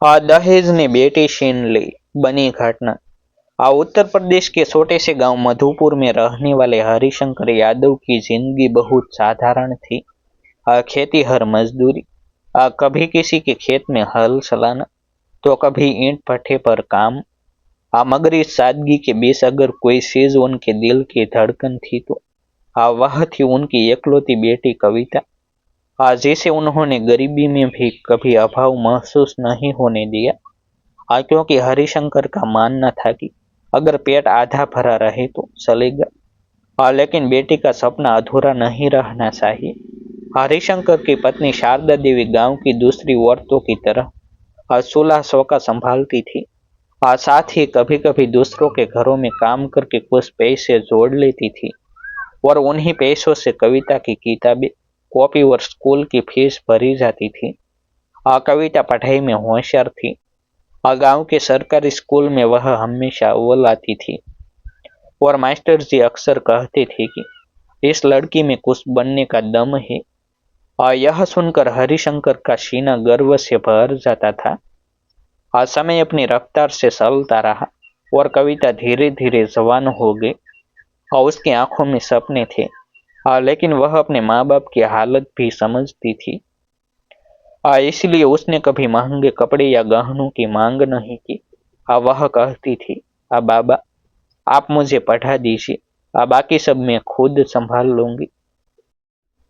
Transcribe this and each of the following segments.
दहेज ने बेटी छीन ली, बनी घटना। उत्तर प्रदेश के छोटे से गांव मधुपुर में रहने वाले हरिशंकर यादव की जिंदगी बहुत साधारण थी। खेती हर मजदूरी, कभी किसी के खेत में हल चलाना तो कभी ईंट भट्ठे पर काम। मगर इस सादगी के बीच अगर कोई चीज उनके दिल की धड़कन थी तो वह थी उनकी एकलौती बेटी कविता। जिसे उन्होंने गरीबी में भी कभी अभाव महसूस नहीं होने दिया। क्योंकि हरिशंकर का मानना था कि अगर पेट आधा भरा रहे तो चलेगा, लेकिन बेटी का सपना अधूरा नहीं रहना चाहिए। हरिशंकर की पत्नी शारदा देवी गांव की दूसरी औरतों की तरह चूल्हा चौका संभालती थी। साथ ही कभी कभी दूसरों के घरों में काम करके कुछ पैसे जोड़ लेती थी और उन्हीं पैसों से कविता की किताबें, कॉपी और स्कूल की फीस भरी जाती थी। कविता पढ़ाई में होशियार थी। गांव के सरकारी स्कूल में वह हमेशा अव्वल आती थी और मास्टर जी अक्सर कहते थे कि इस लड़की में कुछ बनने का दम है। यह सुनकर हरिशंकर का सीना गर्व से भर जाता था। समय अपनी रफ्तार से चलता रहा और कविता धीरे धीरे जवान हो गई और उसकी आंखों में सपने थे। लेकिन वह अपने माँ बाप की हालत भी समझती थी। इसलिए उसने कभी महंगे कपड़े या गहनों की मांग नहीं की। वह कहती थी, बाबा आप मुझे पढ़ा दीजिए, बाकी सब मैं खुद संभाल लूंगी।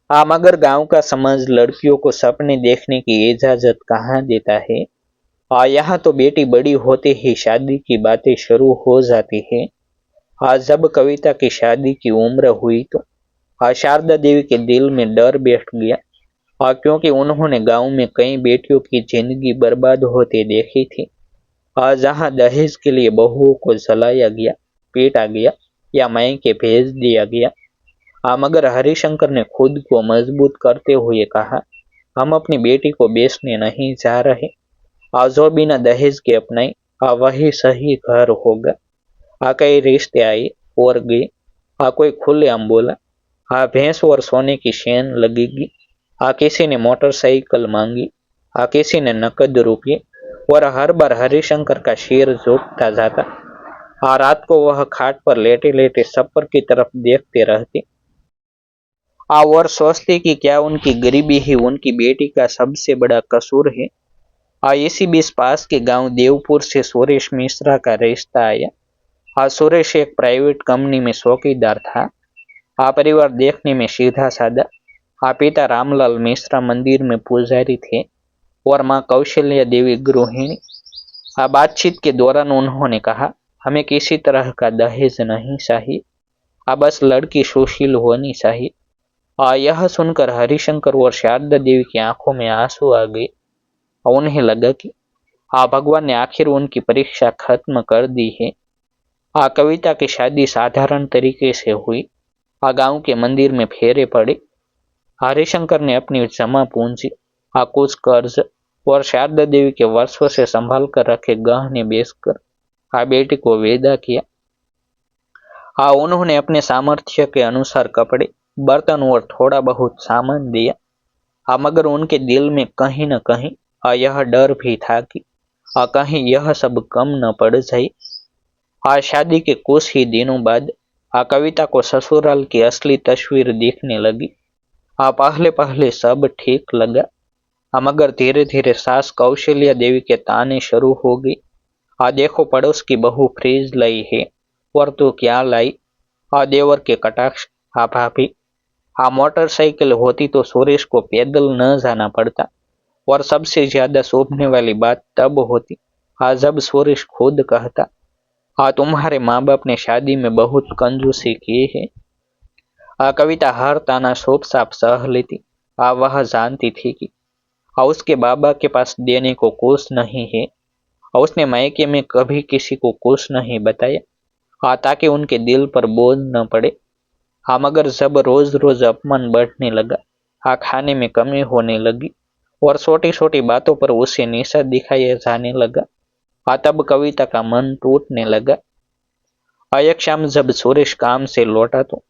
मगर गांव का समाज लड़कियों को सपने देखने की इजाजत कहाँ देता है। यहाँ तो बेटी बड़ी होते ही शादी की बातें शुरू हो जाती है। जब कविता की शादी की उम्र हुई तो शारदा देवी के दिल में डर बैठ गया। क्योंकि उन्होंने गांव में कई बेटियों की जिंदगी बर्बाद होते देखी थी। जहां दहेज के लिए बहुओं को जलाया गया, पीटा गया या मायके भेज दिया गया। मगर हरिशंकर ने खुद को मजबूत करते हुए कहा, हम अपनी बेटी को बेचने नहीं जा रहे। जो बिना दहेज के अपनाए वही सही घर होगा। कई रिश्ते आए और गए। कोई खुलेआम बोला, भैंस और सोने की शेन लगेगी। किसी ने मोटरसाइकिल मांगी, किसी ने नकद रुपये। और हर बार हरिशंकर का सिर झुकता जाता। रात को वह खाट पर लेटे लेटे छप्पर की तरफ देखते रहते। और सोचते कि क्या उनकी गरीबी ही उनकी बेटी का सबसे बड़ा कसूर है। इसी बीच पास के गांव देवपुर से सुरेश मिश्रा का रिश्ता आया। सुरेश एक प्राइवेट कंपनी में चौकीदार था। परिवार देखने में सीधा साधा। पिता रामलाल मिश्रा मंदिर में पुजारी थे और माँ कौशल्या देवी गृहिणी। बातचीत के दौरान उन्होंने कहा, हमें किसी तरह का दहेज नहीं चाहिए, बस लड़की सुशील होनी चाहिए। यह सुनकर हरिशंकर और शारदा देवी की आंखों में आंसू आ गए। उन्हें लगा कि भगवान ने आखिर उनकी परीक्षा खत्म कर दी है। कविता की शादी साधारण तरीके से हुई। गांव के मंदिर में फेरे पड़े। हरिशंकर ने अपनी जमा पूंजी, कुछ कर्ज और शारदा देवी के वर्षों से संभाल कर रखे गहने बेचकर बेटी को विदा किया। उन्होंने अपने सामर्थ्य के अनुसार कपड़े, बर्तन और थोड़ा बहुत सामान दिया। मगर उनके दिल में कहीं न कहीं यह डर भी था कि कहीं यह सब कम न पड़ जाए। शादी के कुछ ही दिनों बाद कविता को ससुराल की असली तस्वीर दिखने लगी। पहले पहले सब ठीक लगा। मगर धीरे धीरे सास कौशल्या देवी के ताने शुरू हो गई। देखो पड़ोस की बहू फ्रिज लाई है और तू क्या लाई। देवर के कटाक्ष। भाभी, मोटरसाइकिल होती तो सुरेश को पैदल न जाना पड़ता। और सबसे ज्यादा शोभने वाली बात तब होती जब सुरेश खुद कहता, तुम्हारे माँ बाप ने शादी में बहुत कंजूसी की है। कविता हर ताना चुपचाप सह लेती। वह जानती थी कि उसके बाबा के पास देने को कुछ नहीं है। उसने मायके में कभी किसी को कुछ नहीं बताया, ताकि उनके दिल पर बोझ न पड़े। मगर जब रोज रोज अपमान बढ़ने लगा, खाने में कमी होने लगी और छोटी छोटी बातों पर उसे निशा दिखाया जाने लगा, तब कविता का मन टूटने लगा। एक शाम जब सुरेश काम से लौटा तो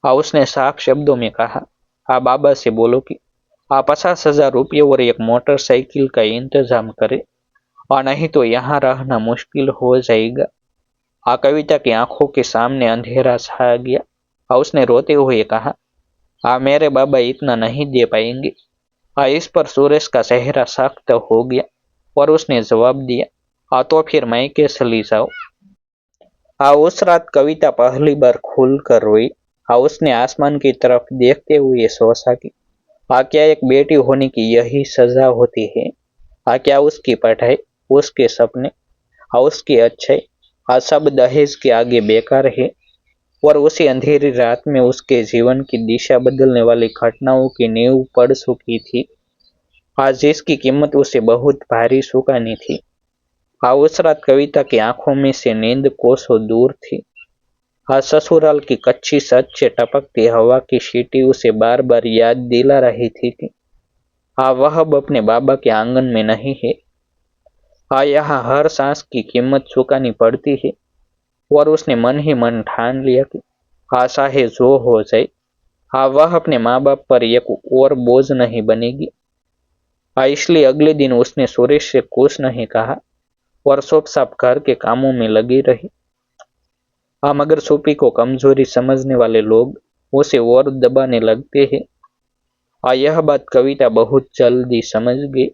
उसने साफ शब्दों में कहा, बाबा से बोलो कि 50,000 रुपये और एक मोटरसाइकिल का इंतजाम करे। और नहीं तो यहाँ रहना मुश्किल हो जाएगा। कविता की आंखों के सामने अंधेरा छा गया और उसने रोते हुए कहा, मेरे बाबा इतना नहीं दे पाएंगे। इस पर सुरेश का चेहरा सख्त हो गया और उसने जवाब दिया, तो फिर मायके चली जाओ। उस रात कविता पहली बार खुल कर रोई। उसने आसमान की तरफ देखते हुए सोचा कि क्या एक बेटी होने की यही सजा होती है? क्या उसकी पढ़ाई, उसके सपने और उसकी अच्छाई सब दहेज के आगे बेकार है? और उसी अंधेरी रात में उसके जीवन की दिशा बदलने वाली घटनाओं की नींव पड़ चुकी थी, आज जिसकी कीमत उसे बहुत भारी चुकानी थी। उस रात कविता की आंखों में से नींद कोसों दूर थी। ससुराल की कच्ची छत से टपकती हवा की सीटी उसे बार बार याद दिला रही थी कि वह अब अपने बाबा के आंगन में नहीं है। यहाँ हर सांस की कीमत चुकानी पड़ती है। और उसने मन ही मन ठान लिया कि चाहे जो हो जाए, वह अपने माँ बाप पर एक और बोझ नहीं बनेगी। इसलिए अगले दिन उसने सुरेश से कुछ नहीं कहा और चुपचाप घर के कामों में लगी रही। मगर सूपी को कमजोरी समझने वाले लोग उसे और दबाने लगते हैं। यह बात कविता बहुत जल्दी समझ गई।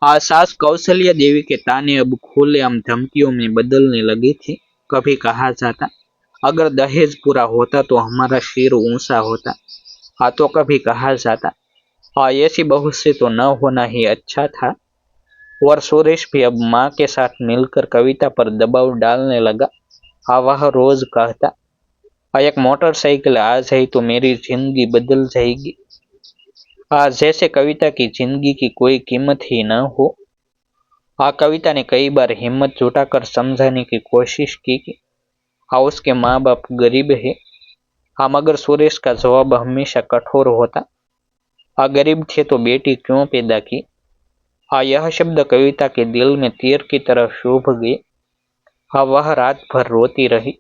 सास कौशल्या देवी के ताने अब खुलेआम धमकियों में बदलने लगी थी। कभी कहा जाता, अगर दहेज पूरा होता तो हमारा सिर ऊंचा होता। तो कभी कहा जाता, ऐसी बहू से तो न होना ही अच्छा था। और सुरेश भी अब माँ के साथ मिलकर कविता पर दबाव डालने लगा। वह रोज कहता, एक मोटरसाइकिल आ जाए तो मेरी जिंदगी बदल जाएगी। जैसे कविता की जिंदगी की कोई कीमत ही न हो। कविता ने कई बार हिम्मत जुटाकर समझाने की कोशिश की कि उसके माँ बाप गरीब है। मगर सुरेश का जवाब हमेशा कठोर होता, गरीब थे तो बेटी क्यों पैदा की? यह शब्द कविता के दिल में तीर की तरह चुभ गए। वह रात भर रोती रही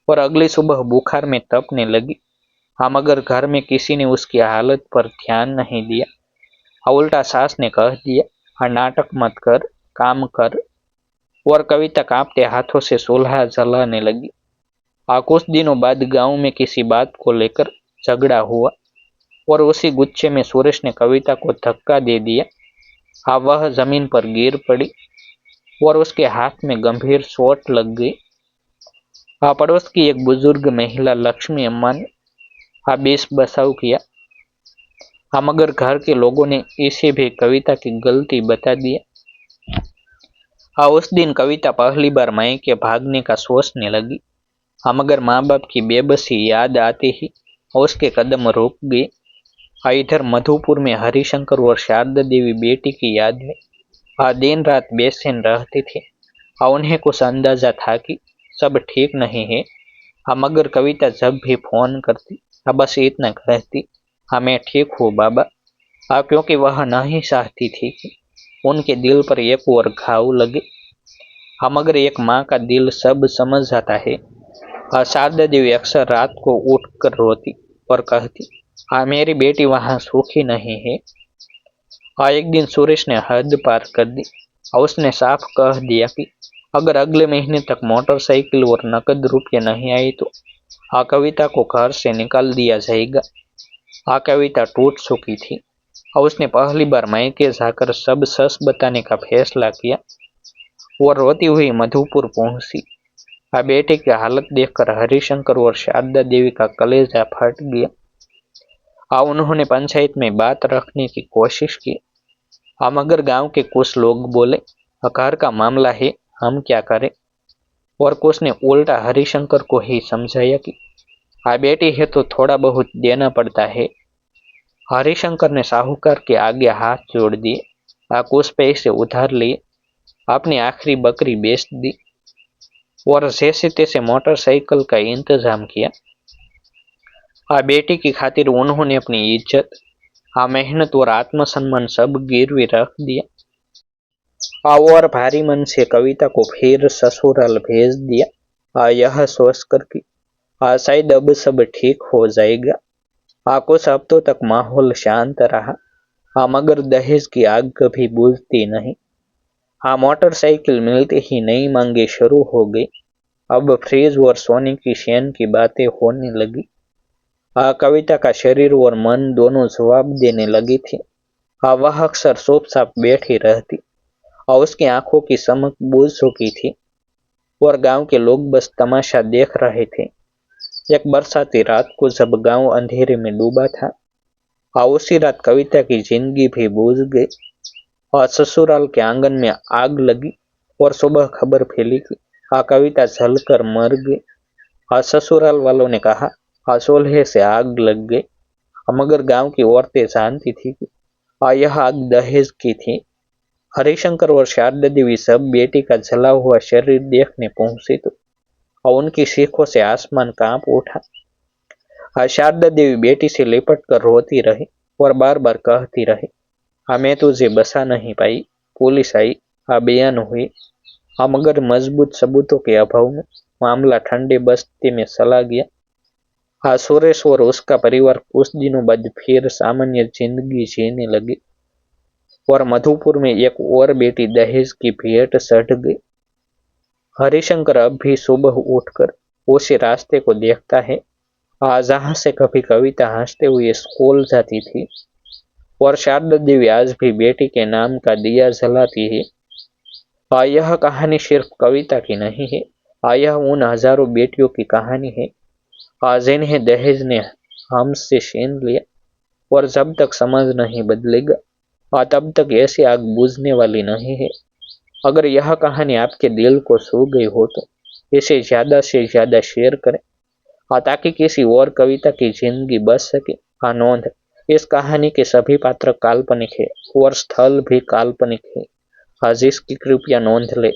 और अगली सुबह बुखार में तपने लगी। मगर घर में किसी ने उसकी हालत पर ध्यान नहीं दिया। उल्टा सास ने कह दिया, नाटक मत कर, काम कर। और कविता कांपते हाथों से चूल्हा जलाने लगी। कुछ दिनों बाद गांव में किसी बात को लेकर झगड़ा हुआ और उसी गुस्से में सुरेश ने कविता को धक्का दे दिया। वह जमीन पर गिर पड़ी और उसके हाथ में गंभीर चोट लग गई। पड़ोस की एक बुजुर्ग महिला लक्ष्मी अम्मा ने बीच बचाव किया। मगर घर के लोगों ने इसे भी कविता की गलती बता दिया। उस दिन कविता पहली बार मायके भागने का सोचने लगी। मगर माँ बाप की बेबसी याद आते ही उसके कदम रुक गए। इधर मधुपुर में हरिशंकर और शारदा देवी बेटी की याद में दिन रात बेचैन रहते थे। उन्हें कुछ अंदाजा था कि सब ठीक नहीं है। मगर कविता जब भी फोन करती, बस इतना कहती, मैं ठीक हूँ बाबा। क्योंकि वह नहीं चाहती थी कि उनके दिल पर एक और घाव लगे। मगर एक माँ का दिल सब समझ जाता है। शारदा देवी अक्सर रात को उठकर रोती और कहती, मेरी बेटी वहां सुखी नहीं है। एक दिन सुरेश ने हद पार कर दी। उसने साफ कह दिया कि अगर अगले महीने तक मोटरसाइकिल और नकद रुपये नहीं आए तो कविता को घर से निकाल दिया जाएगा। कविता टूट चुकी थी और उसने पहली बार मायके जाकर सब सच बताने का फैसला किया। वो रोती हुई मधुपुर पहुंची। बेटे की हालत देखकर हरिशंकर और शारदा देवी का कलेजा फट गया। उन्होंने पंचायत में बात रखने की कोशिश की। मगर गांव के कुछ लोग बोले, घर का मामला है, हम क्या करें? और कुछ ने उल्टा हरिशंकर को ही समझाया कि बेटी है तो थोड़ा बहुत देना पड़ता है। हरिशंकर ने साहूकार के आगे हाथ जोड़ दिए, कुछ पैसे उधार लिए, अपनी आखिरी बकरी बेच दी और जैसे तैसे मोटरसाइकिल का इंतजाम किया। बेटी की खातिर उन्होंने अपनी इज्जत, मेहनत और आत्मसम्मान सब गिरवी रख दिया। और भारी मन से कविता को फिर ससुराल भेज दिया, यह सोचकर कि शायद अब सब ठीक हो जाएगा। कुछ हफ्तों तक माहौल शांत रहा। मगर दहेज की आग कभी बुझती नहीं। हाँ, मोटरसाइकिल मिलते ही नई मांगे शुरू हो गई। अब फ्रिज और सोने की चेन की बातें होने लगी। हाँ, कविता का शरीर और मन दोनों जवाब देने लगी थी। हाँ, वह अक्सर चुपचाप बैठी रहती और उसकी आंखों की चमक बुझ चुकी थी और गांव के लोग बस तमाशा देख रहे थे। एक बरसाती रात को जब गांव अंधेरे में डूबा था, हाँ, उसी रात कविता की जिंदगी भी बुझ गई और ससुराल के आंगन में आग लगी और सुबह खबर फैली कि हाँ, कविता जलकर मर गई। हाँ, ससुराल वालों ने कहा हाँ, चूल्हे से आग लग गई। मगर गांव की औरतें जानती थी कि हाँ, यह आग दहेज की थी। हरिशंकर और शारदा देवी सब बेटी का जला हुआ शरीर देखने पहुंची तो और उनकी चीखों से आसमान कांप उठा। हाँ, शारदा देवी बेटी से लिपट कर रोती रही और बार बार कहती रही, हाँ, मैं तुझे बचा नहीं पाई। पुलिस आई, हाँ, बयान हुई, हाँ, मगर मजबूत सबूतों के अभाव में मामला ठंडे बस्ते में चला गया। हाँ, सुरेश और उसका परिवार कुछ दिनों बाद फिर सामान्य जिंदगी जीने लगे और मधुपुर में एक और बेटी दहेज की भेंट चढ़ गई। हरिशंकर अब भी सुबह उठकर उसी रास्ते को देखता है, जहाँ से कभी कविता हंसते हुए स्कूल जाती थी। और शारदा देवी आज भी बेटी के नाम का दिया जलाती है। यह कहानी सिर्फ कविता की नहीं है, यह उन हजारों बेटियों की कहानी है जिन्हें दहेज ने हमसे छीन लिया। और जब तक समाज नहीं बदलेगा, तब तक ऐसी आग बुझने वाली नहीं है। अगर यह कहानी आपके दिल को छू गई हो तो इसे ज्यादा से ज्यादा शेयर करें, ताकि किसी और कविता की जिंदगी बच सके। नोंद, इस कहानी के सभी पात्र काल्पनिक है और स्थल भी काल्पनिक है, जिसकी कृपया नोंद ले।